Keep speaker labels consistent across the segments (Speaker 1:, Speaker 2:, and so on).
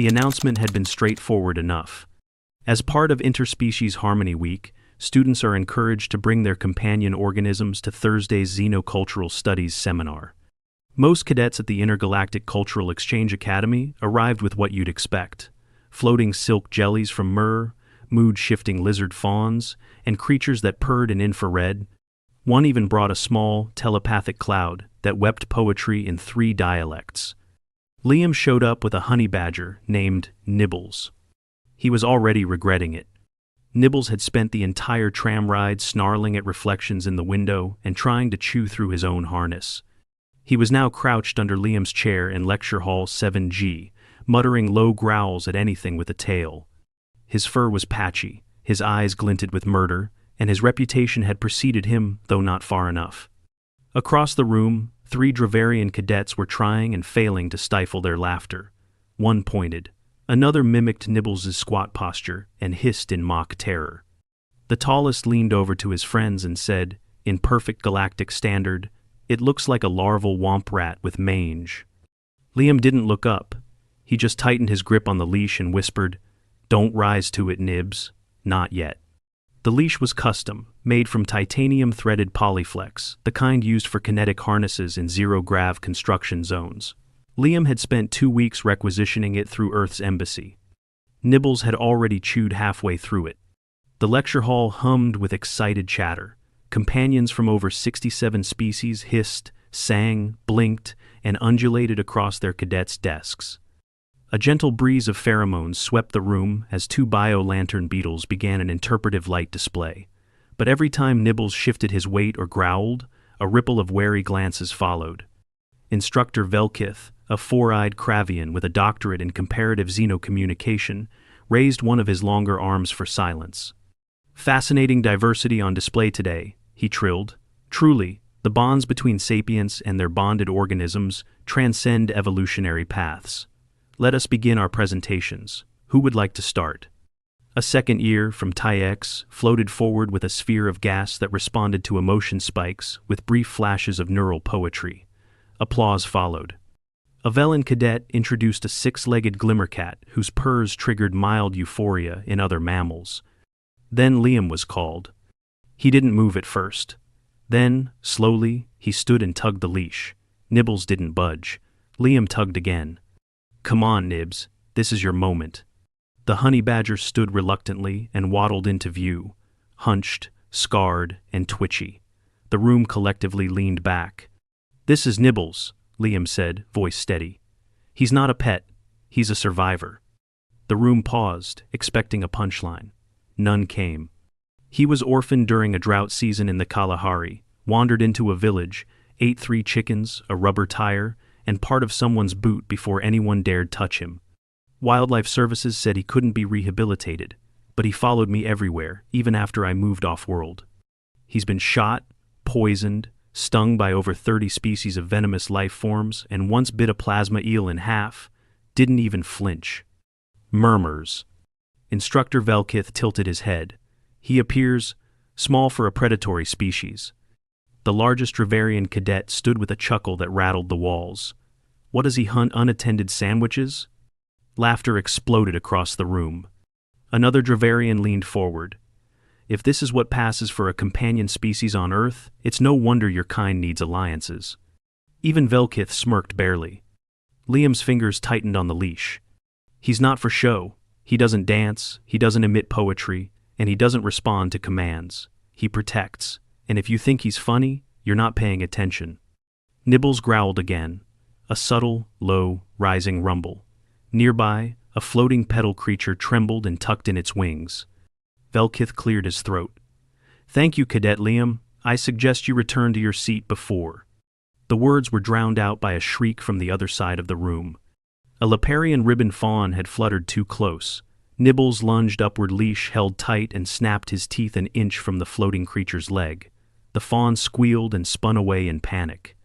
Speaker 1: The announcement had been straightforward enough. As part of Interspecies Harmony Week, students are encouraged to bring their companion organisms to Thursday's Xenocultural Studies seminar. Most cadets at the Intergalactic Cultural Exchange Academy arrived with what you'd expect: floating silk jellies from myrrh, mood-shifting lizard fawns, and creatures that purred in infrared. One even brought a small, telepathic cloud that wept poetry in 3 dialects. Liam showed up with a honey badger named Nibbles. He was already regretting it. Nibbles had spent the entire tram ride snarling at reflections in the window and trying to chew through his own harness. He was now crouched under Liam's chair in Lecture Hall 7G, muttering low growls at anything with a tail. His fur was patchy, his eyes glinted with murder, and his reputation had preceded him, though not far enough. Across the room, 3 Dravarian cadets were trying and failing to stifle their laughter. One pointed. Another mimicked Nibbles' squat posture and hissed in mock terror. The tallest leaned over to his friends and said, in perfect galactic standard, "It looks like a larval womp rat with mange." Liam didn't look up. He just tightened his grip on the leash and whispered, "Don't rise to it, Nibs. Not yet." The leash was custom, made from titanium-threaded polyflex, the kind used for kinetic harnesses in zero-grav construction zones. Liam had spent 2 weeks requisitioning it through Earth's embassy. Nibbles had already chewed halfway through it. The lecture hall hummed with excited chatter. Companions from over 67 species hissed, sang, blinked, and undulated across their cadets' desks. A gentle breeze of pheromones swept the room as 2 bio-lantern beetles began an interpretive light display. But every time Nibbles shifted his weight or growled, a ripple of wary glances followed. Instructor Velkith, a 4-eyed Kravian with a doctorate in comparative xenocommunication, raised one of his longer arms for silence. "Fascinating diversity on display today," he trilled. "Truly, the bonds between sapients and their bonded organisms transcend evolutionary paths. Let us begin our presentations. Who would like to start?" A second ear from TIEX floated forward with a sphere of gas that responded to emotion spikes with brief flashes of neural poetry. Applause followed. A Velen cadet introduced a 6-legged glimmercat whose purrs triggered mild euphoria in other mammals. Then Liam was called. He didn't move at first. Then, slowly, he stood and tugged the leash. Nibbles didn't budge. Liam tugged again. "Come on, Nibs, this is your moment." The honey badger stood reluctantly and waddled into view, hunched, scarred, and twitchy. The room collectively leaned back. "This is Nibbles," Liam said, voice steady. "He's not a pet, he's a survivor." The room paused, expecting a punchline. None came. He was orphaned during a drought season in the Kalahari, wandered into a village, ate 3 chickens, a rubber tire, and part of someone's boot before anyone dared touch him. Wildlife Services said he couldn't be rehabilitated, but he followed me everywhere, even after I moved off-world. He's been shot, poisoned, stung by over 30 species of venomous life forms, and once bit a plasma eel in half, didn't even flinch. Murmurs. Instructor Velkith tilted his head. He appears small for a predatory species. The largest Dravarian cadet stood with a chuckle that rattled the walls. What does he hunt, unattended sandwiches? Laughter exploded across the room. Another Dravarian leaned forward. If this is what passes for a companion species on Earth, it's no wonder your kind needs alliances. Even Velkith smirked barely. Liam's fingers tightened on the leash. He's not for show. He doesn't dance, he doesn't emit poetry, and he doesn't respond to commands. He protects, and if you think he's funny, you're not paying attention. Nibbles growled again, a subtle, low, rising rumble. Nearby, a floating petal creature trembled and tucked in its wings. Velkith cleared his throat. "Thank you, Cadet Liam. I suggest you return to your seat before." The words were drowned out by a shriek from the other side of the room. A Leparian ribbon fawn had fluttered too close. Nibbles' lunged upward leash held tight and snapped his teeth an inch from the floating creature's leg. The fawn squealed and spun away in panic.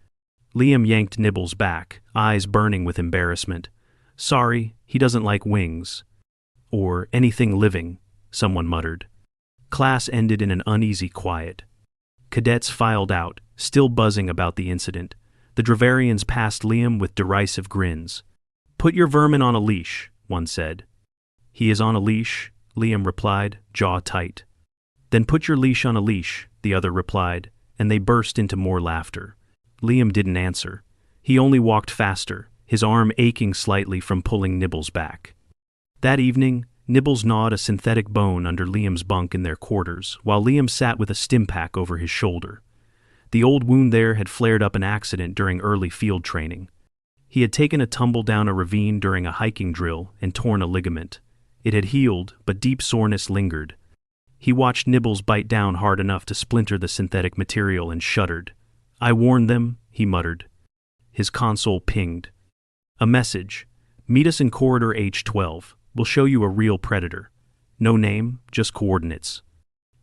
Speaker 1: Liam yanked Nibbles back, eyes burning with embarrassment. "Sorry, he doesn't like wings." "Or anything living," someone muttered. Class ended in an uneasy quiet. Cadets filed out, still buzzing about the incident. The Dravarians passed Liam with derisive grins. "Put your vermin on a leash," one said. "He is on a leash," Liam replied, jaw tight. "Then put your leash on a leash," the other replied, and they burst into more laughter. Liam didn't answer. He only walked faster, his arm aching slightly from pulling Nibbles back. That evening, Nibbles gnawed a synthetic bone under Liam's bunk in their quarters, while Liam sat with a stim pack over his shoulder. The old wound there had flared up an accident during early field training. He had taken a tumble down a ravine during a hiking drill and torn a ligament. It had healed, but deep soreness lingered. He watched Nibbles bite down hard enough to splinter the synthetic material and shuddered. "I warned them," he muttered. His console pinged. A message. "Meet us in corridor H12. We'll show you a real predator." No name, just coordinates.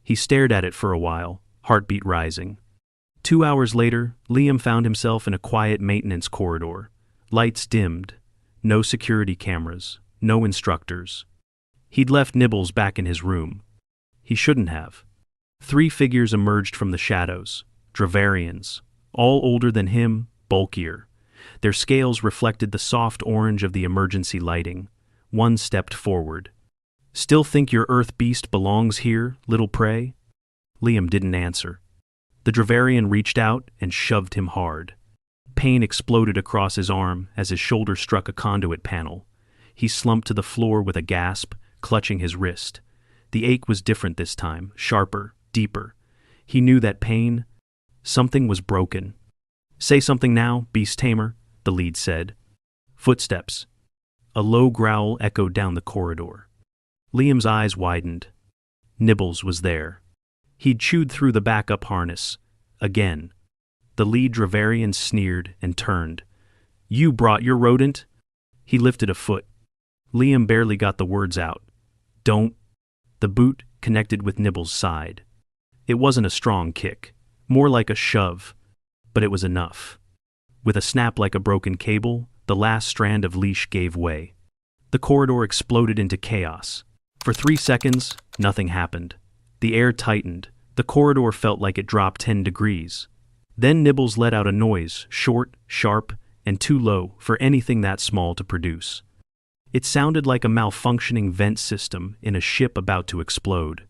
Speaker 1: He stared at it for a while, heartbeat rising. 2 hours later, Liam found himself in a quiet maintenance corridor. Lights dimmed. No security cameras. No instructors. He'd left Nibbles back in his room. He shouldn't have. 3 figures emerged from the shadows. Dravarians. All older than him, bulkier. Their scales reflected the soft orange of the emergency lighting. One stepped forward. "Still think your Earth beast belongs here, little prey?" Liam didn't answer. The Dravarian reached out and shoved him hard. Pain exploded across his arm as his shoulder struck a conduit panel. He slumped to the floor with a gasp, clutching his wrist. The ache was different this time, sharper, deeper. He knew that pain. Something was broken. "Say something now, beast tamer," the lead said. Footsteps. A low growl echoed down the corridor. Liam's eyes widened. Nibbles was there. He'd chewed through the backup harness. Again. The lead Dravarian sneered and turned. "You brought your rodent?" He lifted a foot. Liam barely got the words out. "Don't." The boot connected with Nibbles' side. It wasn't a strong kick, more like a shove, but it was enough. With a snap like a broken cable, the last strand of leash gave way. The corridor exploded into chaos. For 3 seconds, nothing happened. The air tightened. The corridor felt like it dropped 10 degrees. Then Nibbles let out a noise, short, sharp, and too low for anything that small to produce. It sounded like a malfunctioning vent system in a ship about to explode.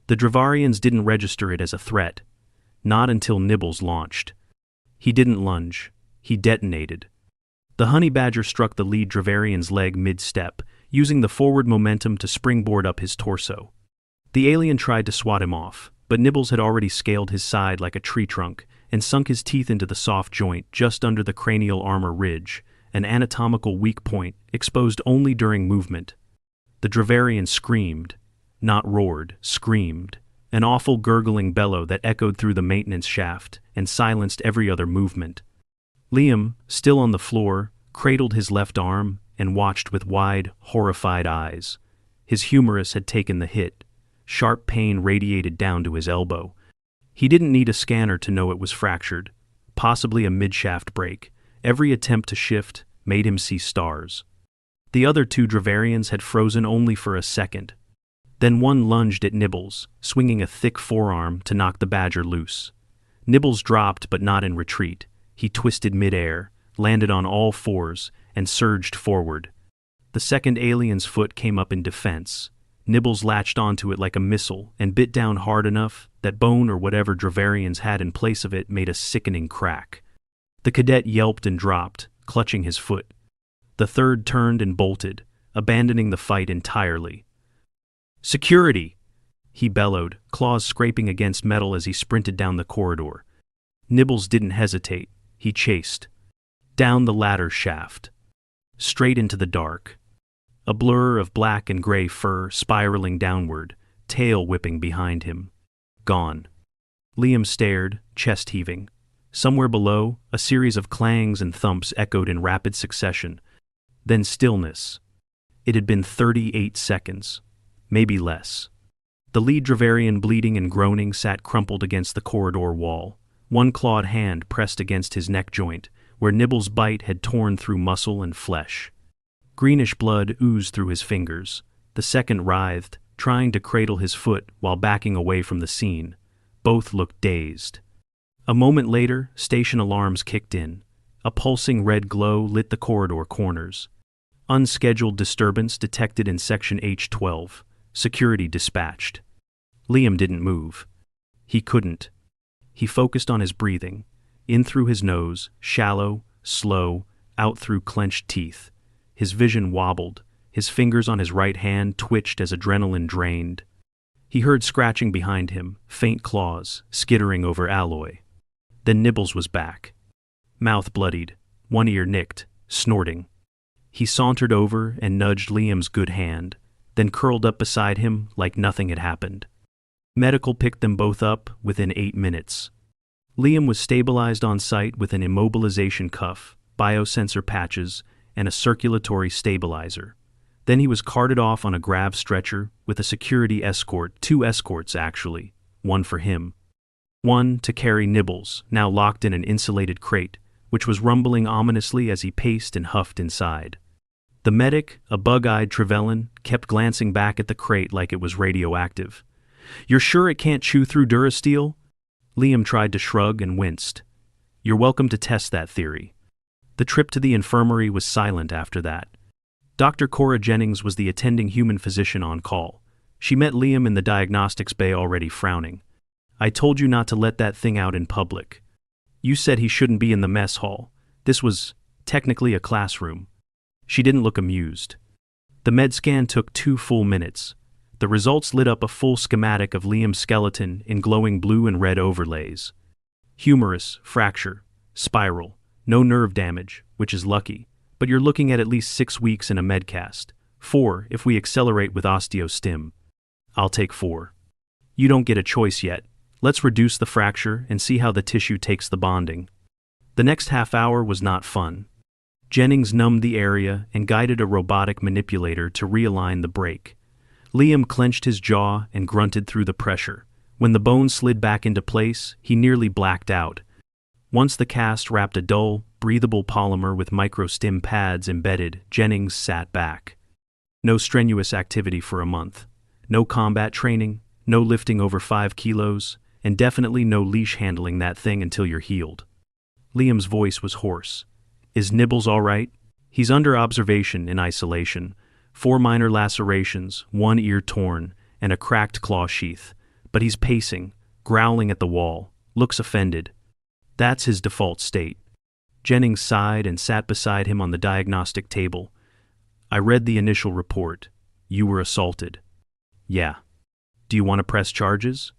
Speaker 1: The Dravarians didn't register it as a threat. Not until Nibbles launched. He didn't lunge. He detonated. The honey badger struck the lead Dravarian's leg mid-step, using the forward momentum to springboard up his torso. The alien tried to swat him off, but Nibbles had already scaled his side like a tree trunk and sunk his teeth into the soft joint just under the cranial armor ridge, an anatomical weak point exposed only during movement. The Dravarian screamed, not roared, screamed, an awful gurgling bellow that echoed through the maintenance shaft and silenced every other movement. Liam, still on the floor, cradled his left arm and watched with wide, horrified eyes. His humerus had taken the hit. Sharp pain radiated down to his elbow. He didn't need a scanner to know it was fractured, possibly a midshaft break. Every attempt to shift made him see stars. The other 2 Dravarians had frozen only for a second. Then one lunged at Nibbles, swinging a thick forearm to knock the badger loose. Nibbles dropped, but not in retreat. He twisted midair, landed on all fours, and surged forward. The second alien's foot came up in defense. Nibbles latched onto it like a missile and bit down hard enough that bone or whatever Dravarians had in place of it made a sickening crack. The cadet yelped and dropped, clutching his foot. The third turned and bolted, abandoning the fight entirely. "Security!" he bellowed, claws scraping against metal as he sprinted down the corridor. Nibbles didn't hesitate. He chased. Down the ladder shaft. Straight into the dark. A blur of black and gray fur spiraling downward, tail whipping behind him. Gone. Liam stared, chest heaving. Somewhere below, a series of clangs and thumps echoed in rapid succession. Then stillness. It had been 38 seconds. Maybe less. The lead Dravarian, bleeding and groaning, sat crumpled against the corridor wall. One clawed hand pressed against his neck joint, where Nibbles' bite had torn through muscle and flesh. Greenish blood oozed through his fingers. The second writhed, trying to cradle his foot while backing away from the scene. Both looked dazed. A moment later, station alarms kicked in. A pulsing red glow lit the corridor corners. Unscheduled disturbance detected in section H12. Security dispatched. Liam didn't move. He couldn't. He focused on his breathing. In through his nose, shallow, slow, out through clenched teeth. His vision wobbled. His fingers on his right hand twitched as adrenaline drained. He heard scratching behind him, faint claws, skittering over alloy. Then Nibbles was back. Mouth bloodied, one ear nicked, snorting. He sauntered over and nudged Liam's good hand, then curled up beside him like nothing had happened. Medical picked them both up within 8 minutes. Liam was stabilized on site with an immobilization cuff, biosensor patches, and a circulatory stabilizer. Then he was carted off on a grav stretcher with a security escort, 2 escorts actually, one for him. One to carry Nibbles, now locked in an insulated crate, which was rumbling ominously as he paced and huffed inside. The medic, a bug-eyed Trevelyan, kept glancing back at the crate like it was radioactive. "You're sure it can't chew through Durasteel?" Liam tried to shrug and winced. "You're welcome to test that theory." The trip to the infirmary was silent after that. Dr. Cora Jennings was the attending human physician on call. She met Liam in the diagnostics bay already frowning. "I told you not to let that thing out in public. You said he shouldn't be in the mess hall. This was technically a classroom." She didn't look amused. The med scan took 2 full minutes. The results lit up a full schematic of Liam's skeleton in glowing blue and red overlays. Humerus, fracture, spiral, no nerve damage, which is lucky, but you're looking at least 6 weeks in a medcast. 4 if we accelerate with osteostim. I'll take 4. You don't get a choice yet. Let's reduce the fracture and see how the tissue takes the bonding. The next half hour was not fun. Jennings numbed the area and guided a robotic manipulator to realign the break. Liam clenched his jaw and grunted through the pressure. When the bone slid back into place, he nearly blacked out. Once the cast wrapped a dull, breathable polymer with microstim pads embedded, Jennings sat back. No strenuous activity for a month. No combat training, no lifting over 5 kilos, and definitely no leash handling that thing until you're healed. Liam's voice was hoarse. "Is Nibbles all right?" "He's under observation in isolation. 4 minor lacerations, 1 ear torn, and a cracked claw sheath. But he's pacing, growling at the wall, looks offended. That's his default state." Jennings sighed and sat beside him on the diagnostic table. "I read the initial report. You were assaulted." "Yeah. Do you want to press charges?"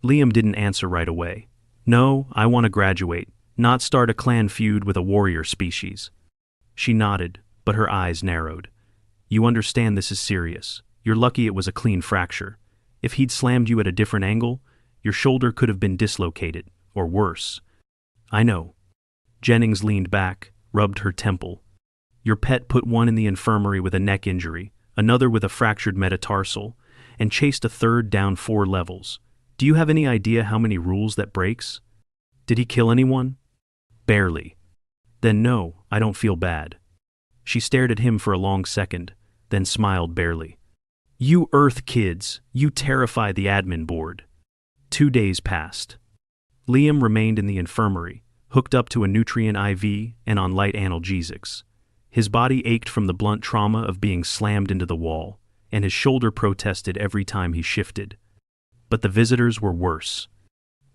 Speaker 1: Liam didn't answer right away. "No, I want to graduate, not start a clan feud with a warrior species." She nodded, but her eyes narrowed. "You understand this is serious. You're lucky it was a clean fracture. If he'd slammed you at a different angle, your shoulder could have been dislocated, or worse." "I know." Jennings leaned back, rubbed her temple. "Your pet put one in the infirmary with a neck injury, another with a fractured metatarsal, and chased a third down 4 levels. Do you have any idea how many rules that breaks?" "Did he kill anyone?" "Barely." "Then no, I don't feel bad." She stared at him for a long second, then smiled barely. "You Earth kids, you terrify the admin board." 2 days passed. Liam remained in the infirmary, hooked up to a nutrient IV and on light analgesics. His body ached from the blunt trauma of being slammed into the wall, and his shoulder protested every time he shifted. But the visitors were worse.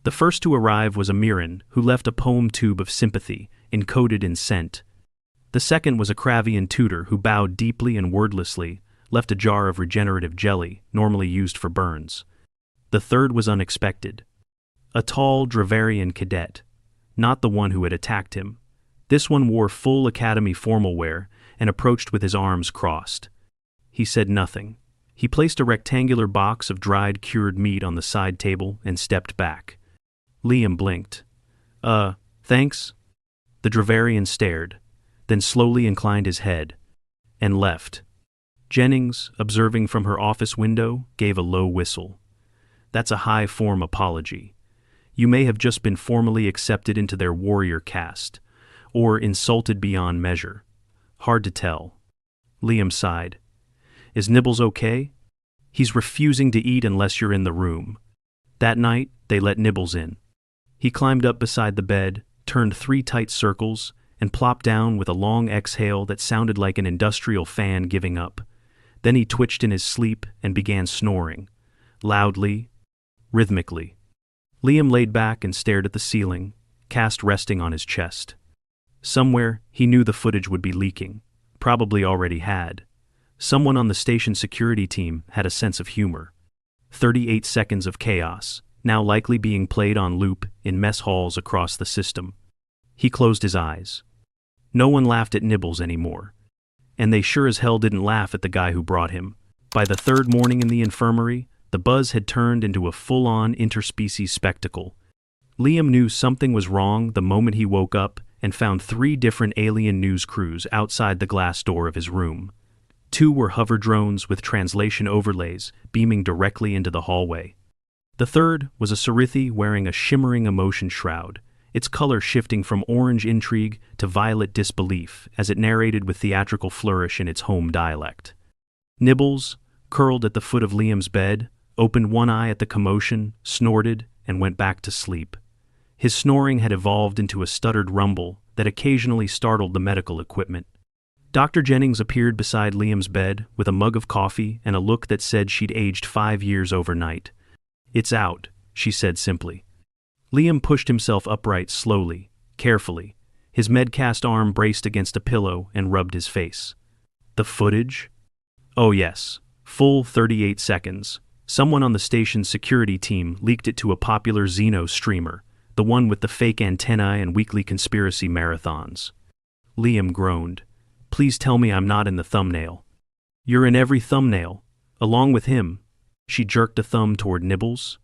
Speaker 1: The first to arrive was a Mirren, who left a poem tube of sympathy, encoded in scent. The second was a Kravian tutor who bowed deeply and wordlessly, left a jar of regenerative jelly, normally used for burns. The third was unexpected. A tall Dravarian cadet, not the one who had attacked him. This one wore full academy formal wear and approached with his arms crossed. He said nothing. He placed a rectangular box of dried cured meat on the side table and stepped back. Liam blinked. Thanks?" The Dravarian stared, then slowly inclined his head, and left. Jennings, observing from her office window, gave a low whistle. "That's a high-form apology. You may have just been formally accepted into their warrior caste, or insulted beyond measure. Hard to tell." Liam sighed. "Is Nibbles okay?" "He's refusing to eat unless you're in the room." That night, they let Nibbles in. He climbed up beside the bed, turned 3 tight circles, and plopped down with a long exhale that sounded like an industrial fan giving up. Then he twitched in his sleep and began snoring, loudly, rhythmically. Liam laid back and stared at the ceiling, cast resting on his chest. Somewhere, he knew the footage would be leaking, probably already had. Someone on the station security team had a sense of humor. 38 seconds of chaos, now likely being played on loop in mess halls across the system. He closed his eyes. No one laughed at Nibbles anymore. And they sure as hell didn't laugh at the guy who brought him. By the third morning in the infirmary, the buzz had turned into a full-on interspecies spectacle. Liam knew something was wrong the moment he woke up and found 3 different alien news crews outside the glass door of his room. 2 were hover drones with translation overlays beaming directly into the hallway. The third was a Sarithi wearing a shimmering emotion shroud, its color shifting from orange intrigue to violet disbelief as it narrated with theatrical flourish in its home dialect. Nibbles, curled at the foot of Liam's bed, opened one eye at the commotion, snorted, and went back to sleep. His snoring had evolved into a stuttered rumble that occasionally startled the medical equipment. Dr. Jennings appeared beside Liam's bed with a mug of coffee and a look that said she'd aged 5 years overnight. "It's out," she said simply. Liam pushed himself upright slowly, carefully. His medcast arm braced against a pillow and rubbed his face. The footage? Oh yes, full 38 seconds. Someone on the station's security team leaked it to a popular Xeno streamer, the one with the fake antennae and weekly conspiracy marathons. Liam groaned. "Please tell me I'm not in the thumbnail." "You're in every thumbnail, along with him." She jerked a thumb toward Nibbles.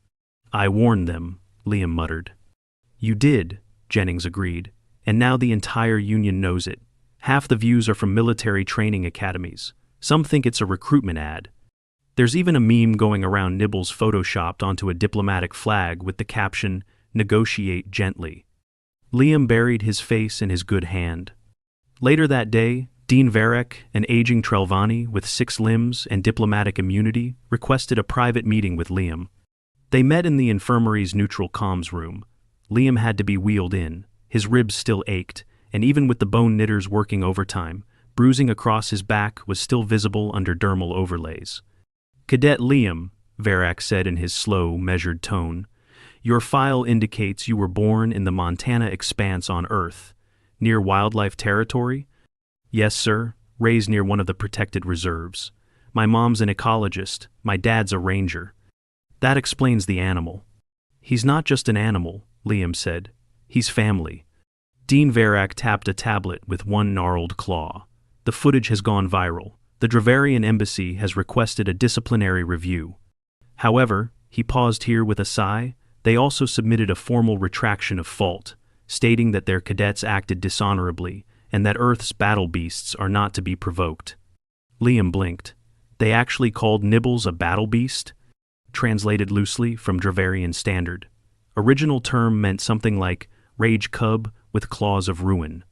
Speaker 1: "I warned them," Liam muttered. "You did," Jennings agreed, "and now the entire union knows it. Half the views are from military training academies. Some think it's a recruitment ad. There's even a meme going around Nibbles photoshopped onto a diplomatic flag with the caption, 'Negotiate gently.'" Liam buried his face in his good hand. Later that day, Dean Varek, an aging Trelvani with 6 limbs and diplomatic immunity, requested a private meeting with Liam. They met in the infirmary's neutral comms room. Liam had to be wheeled in. His ribs still ached, and even with the bone knitters working overtime, bruising across his back was still visible under dermal overlays. "Cadet Liam," Varek said in his slow, measured tone, "your file indicates you were born in the Montana Expanse on Earth, near wildlife territory?" "Yes, sir, raised near one of the protected reserves. My mom's an ecologist, my dad's a ranger." "That explains the animal." "He's not just an animal," Liam said. "He's family." Dean Varek tapped a tablet with one gnarled claw. "The footage has gone viral. The Dravarian embassy has requested a disciplinary review. However," he paused here with a sigh, "they also submitted a formal retraction of fault, stating that their cadets acted dishonorably and that Earth's battle beasts are not to be provoked." Liam blinked. "They actually called Nibbles a battle beast?" Translated loosely from Dravarian Standard. Original term meant something like rage cub with claws of ruin.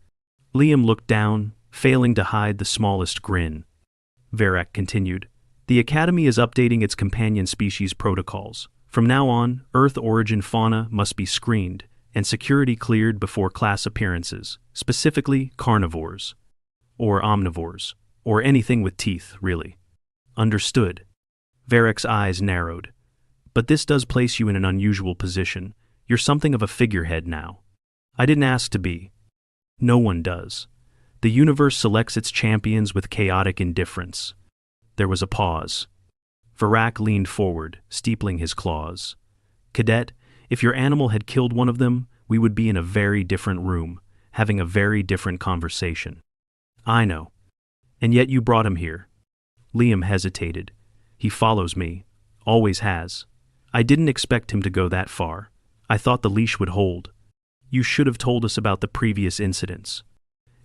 Speaker 1: Liam looked down, failing to hide the smallest grin. Varek continued, "The Academy is updating its companion species protocols. From now on, Earth origin fauna must be screened and security cleared before class appearances, specifically carnivores. Or omnivores. Or anything with teeth, really." "Understood." Varek's eyes narrowed. "But this does place you in an unusual position. You're something of a figurehead now." "I didn't ask to be." "No one does. The universe selects its champions with chaotic indifference." There was a pause. Varek leaned forward, steepling his claws. "Cadet, if your animal had killed one of them, we would be in a very different room, having a very different conversation." "I know. And yet you brought him here." Liam hesitated. "He follows me. Always has. I didn't expect him to go that far. I thought the leash would hold. You should have told us about the previous incidents.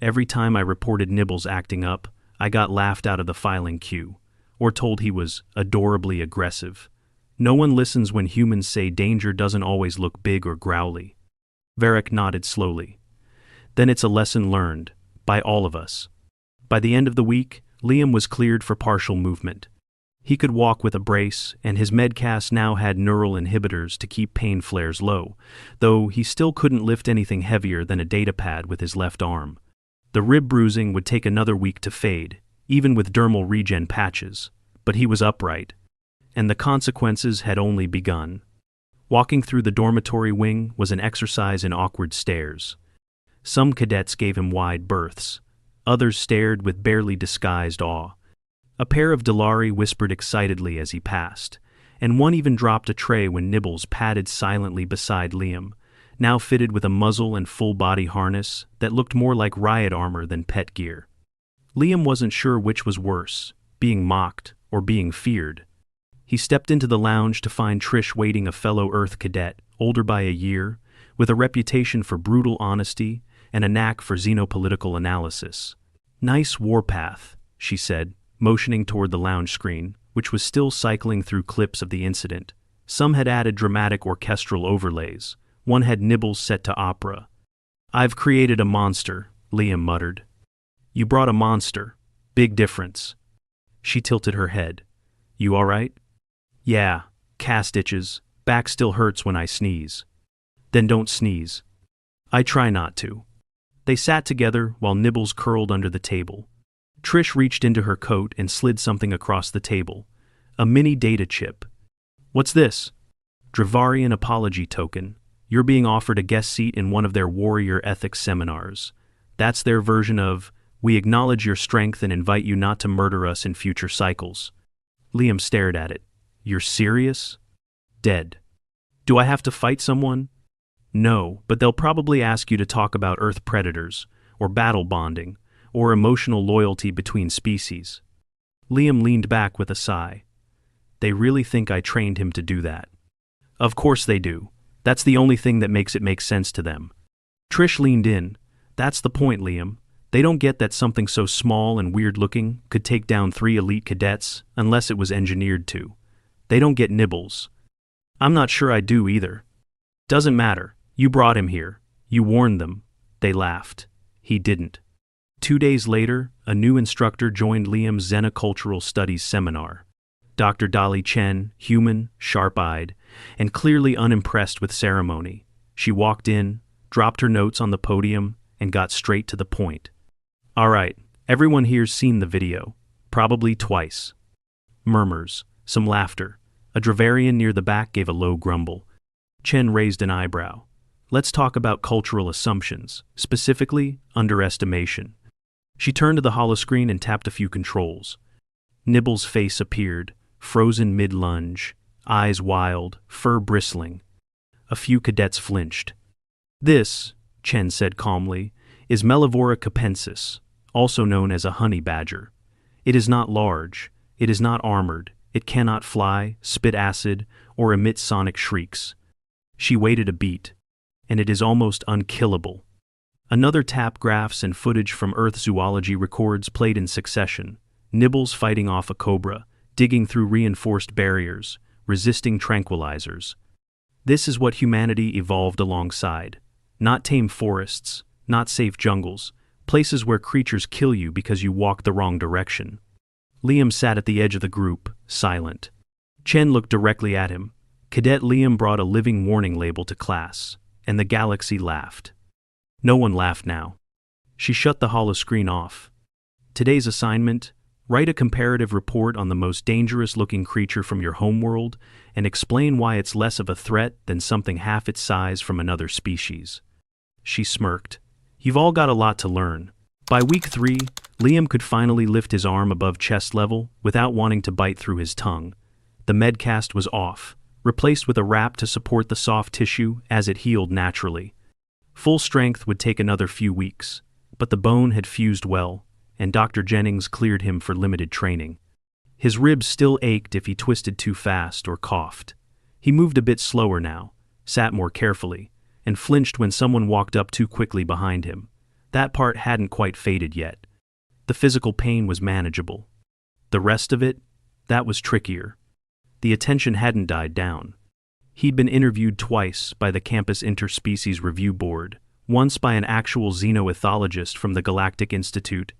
Speaker 1: Every time I reported Nibbles acting up, I got laughed out of the filing queue, or told he was adorably aggressive. No one listens when humans say danger doesn't always look big or growly." Varek nodded slowly. "Then it's a lesson learned, by all of us." By the end of the week, Liam was cleared for partial movement. He could walk with a brace, and his medcast now had neural inhibitors to keep pain flares low, though he still couldn't lift anything heavier than a datapad with his left arm. The rib bruising would take another week to fade, even with dermal regen patches, but he was upright, and the consequences had only begun. Walking through the dormitory wing was an exercise in awkward stares. Some cadets gave him wide berths. Others stared with barely disguised awe. A pair of Delari whispered excitedly as he passed, and one even dropped a tray when Nibbles padded silently beside Liam, now fitted with a muzzle and full-body harness that looked more like riot armor than pet gear. Liam wasn't sure which was worse, being mocked or being feared. He stepped into the lounge to find Trish waiting, a fellow Earth cadet, older by a year, with a reputation for brutal honesty and a knack for xenopolitical analysis. "Nice warpath," she said, motioning toward the lounge screen, which was still cycling through clips of the incident. Some had added dramatic orchestral overlays. One had Nibbles set to opera. "I've created a monster," Liam muttered. "You brought a monster. Big difference." She tilted her head. "You all right?" "Yeah, cast itches. Back still hurts when I sneeze." "Then don't sneeze." "I try not to." They sat together while Nibbles curled under the table. Trish reached into her coat and slid something across the table. A mini data chip. "What's this?" "Dravarian apology token. You're being offered a guest seat in one of their warrior ethics seminars. That's their version of, we acknowledge your strength and invite you not to murder us in future cycles." Liam stared at it. "You're serious?" "Dead." "Do I have to fight someone?" "No, but they'll probably ask you to talk about Earth predators, or battle bonding, or emotional loyalty between species." Liam leaned back with a sigh. "They really think I trained him to do that?" "Of course they do. That's the only thing that makes it make sense to them." Trish leaned in. "That's the point, Liam. They don't get that something so small and weird-looking could take down 3 elite cadets unless it was engineered to. They don't get Nibbles." "I'm not sure I do either." "Doesn't matter. You brought him here. You warned them." They laughed. He didn't. 2 days later, a new instructor joined Liam's Xenocultural Studies seminar. Dr. Dolly Chen, human, sharp-eyed, and clearly unimpressed with ceremony. She walked in, dropped her notes on the podium, and got straight to the point. "All right, everyone here's seen the video. Probably twice." Murmurs, some laughter. A Dravarian near the back gave a low grumble. Chen raised an eyebrow. "Let's talk about cultural assumptions, specifically underestimation." She turned to the holoscreen and tapped a few controls. Nibbles' face appeared, frozen mid-lunge, eyes wild, fur bristling. A few cadets flinched. "This," Chen said calmly, "is Mellivora capensis, also known as a honey badger. It is not large, it is not armored, it cannot fly, spit acid, or emit sonic shrieks." She waited a beat. "And it is almost unkillable." Another tap graphs and footage from Earth zoology records played in succession. Nibbles fighting off a cobra, digging through reinforced barriers, resisting tranquilizers. This is what humanity evolved alongside. Not tame forests, not safe jungles, places where creatures kill you because you walk the wrong direction. Liam sat at the edge of the group, silent. Chen looked directly at him. Cadet Liam brought a living warning label to class, and the galaxy laughed. No one laughed now. She shut the holoscreen off. "Today's assignment: write a comparative report on the most dangerous-looking creature from your homeworld and explain why it's less of a threat than something half its size from another species." She smirked. "You've all got a lot to learn." By week 3, Liam could finally lift his arm above chest level without wanting to bite through his tongue. The medcast was off, replaced with a wrap to support the soft tissue as it healed naturally. Full strength would take another few weeks, but the bone had fused well, and Dr. Jennings cleared him for limited training. His ribs still ached if he twisted too fast or coughed. He moved a bit slower now, sat more carefully, and flinched when someone walked up too quickly behind him. That part hadn't quite faded yet. The physical pain was manageable. The rest of it, that was trickier. The attention hadn't died down. He'd been interviewed twice by the campus interspecies review board, once by an actual xenoethologist from the Galactic Institute.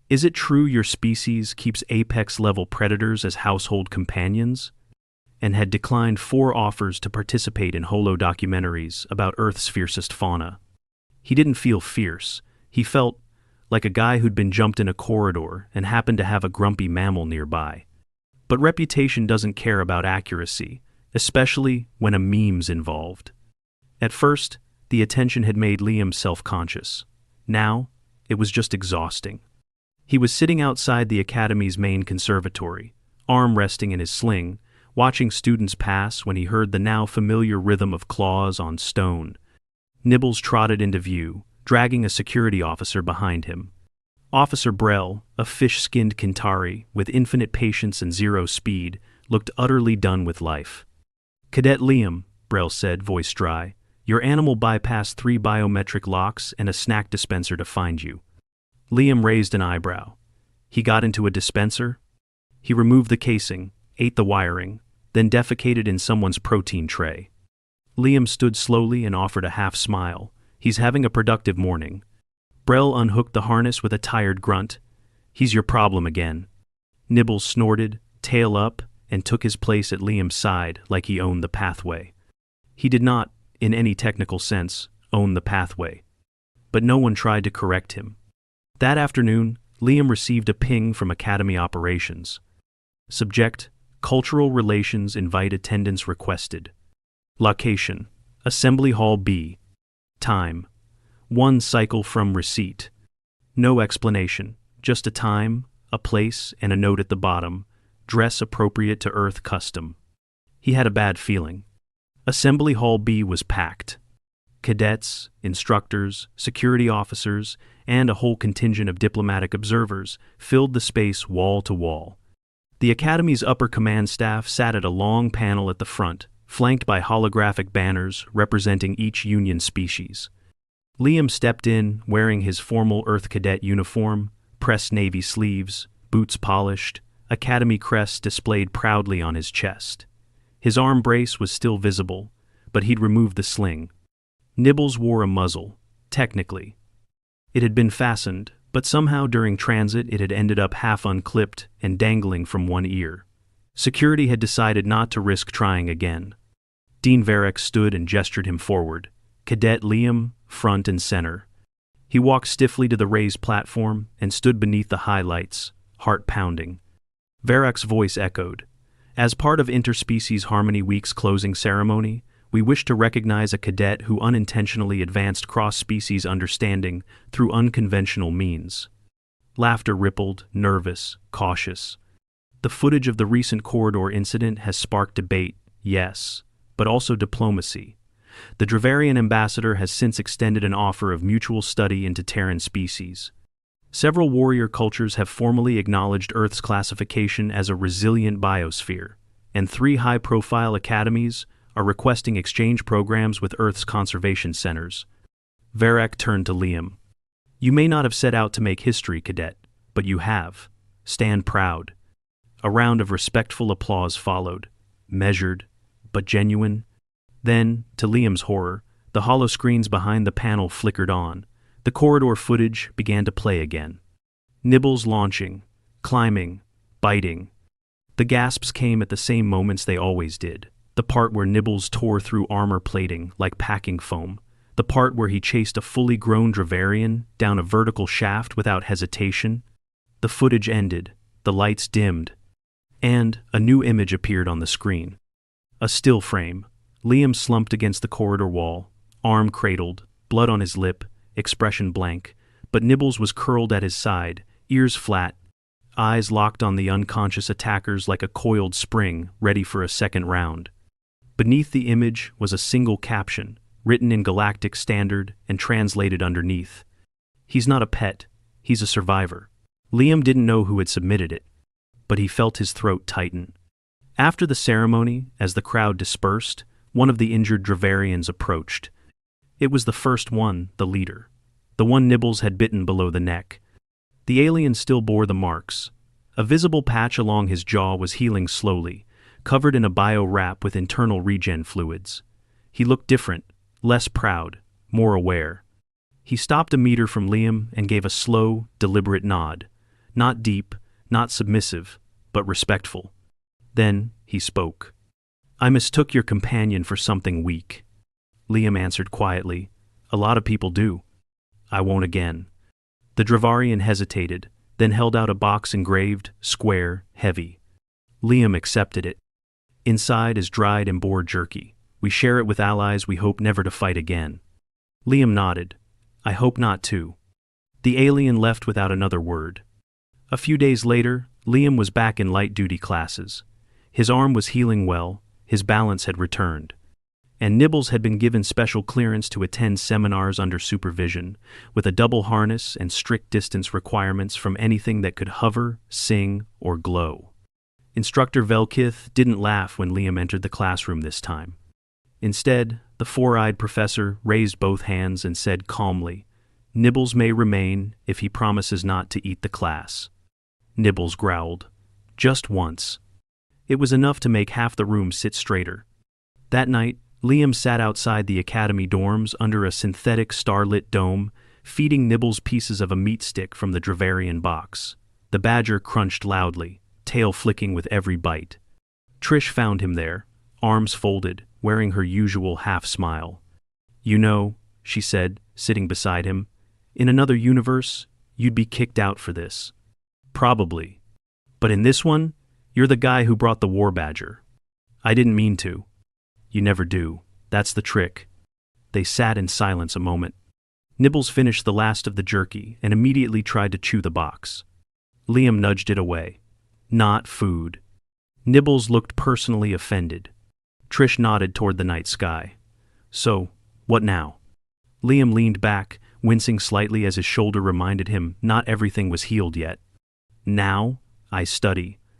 Speaker 1: "Is it true your species keeps apex-level predators as household companions?" And had declined 4 offers to participate in holo-documentaries about Earth's fiercest fauna. He didn't feel fierce. He felt like a guy who'd been jumped in a corridor and happened to have a grumpy mammal nearby. But reputation doesn't care about accuracy, especially when a meme's involved. At first, the attention had made Liam self-conscious. Now, it was just exhausting. He was sitting outside the academy's main conservatory, arm resting in his sling, watching students pass when he heard the now familiar rhythm of claws on stone. Nibbles trotted into view, dragging a security officer behind him. Officer Brell, a fish-skinned Kintari with infinite patience and zero speed, looked utterly done with life. "Cadet Liam," Brell said, voice dry, "your animal bypassed 3 biometric locks and a snack dispenser to find you." Liam raised an eyebrow. He got into a dispenser? He removed the casing, ate the wiring, then defecated in someone's protein tray. Liam stood slowly and offered a half smile. He's having a productive morning. Brell unhooked the harness with a tired grunt. "He's your problem again." Nibbles snorted, tail up, and took his place at Liam's side like he owned the pathway. He did not, in any technical sense, own the pathway. But no one tried to correct him. That afternoon, Liam received a ping from Academy Operations. Subject: Cultural Relations invite attendance requested. Location: Assembly Hall B. Time: 1 cycle from receipt. No explanation, just a time, a place, and a note at the bottom: dress appropriate to Earth custom. He had a bad feeling. Assembly Hall B was packed. Cadets, instructors, security officers, and a whole contingent of diplomatic observers filled the space wall to wall. The Academy's upper command staff sat at a long panel at the front, flanked by holographic banners representing each Union species. Liam stepped in, wearing his formal Earth Cadet uniform, pressed navy sleeves, boots polished, Academy crest displayed proudly on his chest. His arm brace was still visible, but he'd removed the sling. Nibbles wore a muzzle, technically. It had been fastened, but somehow during transit it had ended up half unclipped and dangling from one ear. Security had decided not to risk trying again. Dean Varric stood and gestured him forward. Cadet Liam, front and center. He walked stiffly to the raised platform and stood beneath the high lights, heart pounding. Varric's voice echoed. "As part of Interspecies Harmony Week's closing ceremony, we wish to recognize a cadet who unintentionally advanced cross-species understanding through unconventional means." Laughter rippled, nervous, cautious. The footage of the recent corridor incident has sparked debate, yes, but also diplomacy. The Dravarian ambassador has since extended an offer of mutual study into Terran species. Several warrior cultures have formally acknowledged Earth's classification as a resilient biosphere, and 3 high-profile academies are requesting exchange programs with Earth's conservation centers. Varric turned to Liam. "You may not have set out to make history, cadet, but you have. Stand proud." A round of respectful applause followed, measured, but genuine. Then, to Liam's horror, the holoscreens behind the panel flickered on. The corridor footage began to play again. Nibbles launching, climbing, biting. The gasps came at the same moments they always did. The part where Nibbles tore through armor plating like packing foam. The part where he chased a fully grown Dravarian down a vertical shaft without hesitation. The footage ended, the lights dimmed, and a new image appeared on the screen. A still frame. Liam slumped against the corridor wall, arm cradled, blood on his lip, expression blank, but Nibbles was curled at his side, ears flat, eyes locked on the unconscious attackers like a coiled spring, ready for a second round. Beneath the image was a single caption, written in Galactic Standard and translated underneath. "He's not a pet, he's a survivor." Liam didn't know who had submitted it, but he felt his throat tighten. After the ceremony, as the crowd dispersed, one of the injured Dravarians approached. It was the first one, the leader. The one Nibbles had bitten below the neck. The alien still bore the marks. A visible patch along his jaw was healing slowly, covered in a bio-wrap with internal regen fluids. He looked different, less proud, more aware. He stopped a meter from Liam and gave a slow, deliberate nod. Not deep, not submissive, but respectful. Then he spoke. "I mistook your companion for something weak." Liam answered quietly. "A lot of people do. I won't again." The Dravarian hesitated, then held out a box engraved, square, heavy. Liam accepted it. Inside is dried and boar jerky. We share it with allies we hope never to fight again. Liam nodded. I hope not too. The alien left without another word. A few days later, Liam was back in light-duty classes. His arm was healing well, his balance had returned. And Nibbles had been given special clearance to attend seminars under supervision, with a double harness and strict distance requirements from anything that could hover, sing, or glow. Instructor Velkith didn't laugh when Liam entered the classroom this time. Instead, the four-eyed professor raised both hands and said calmly, Nibbles may remain if he promises not to eat the class. Nibbles growled. Just once. It was enough to make half the room sit straighter. That night, Liam sat outside the academy dorms under a synthetic starlit dome, feeding Nibbles pieces of a meat stick from the Dravarian box. The badger crunched loudly, tail flicking with every bite. Trish found him there, arms folded, wearing her usual half-smile. You know, she said, sitting beside him, in another universe, you'd be kicked out for this. Probably. But in this one, you're the guy who brought the war badger. I didn't mean to. You never do. That's the trick. They sat in silence a moment. Nibbles finished the last of the jerky and immediately tried to chew the box. Liam nudged it away. Not food. Nibbles looked personally offended. Trish nodded toward the night sky. So, what now? Liam leaned back, wincing slightly as his shoulder reminded him not everything was healed yet. Now, I study.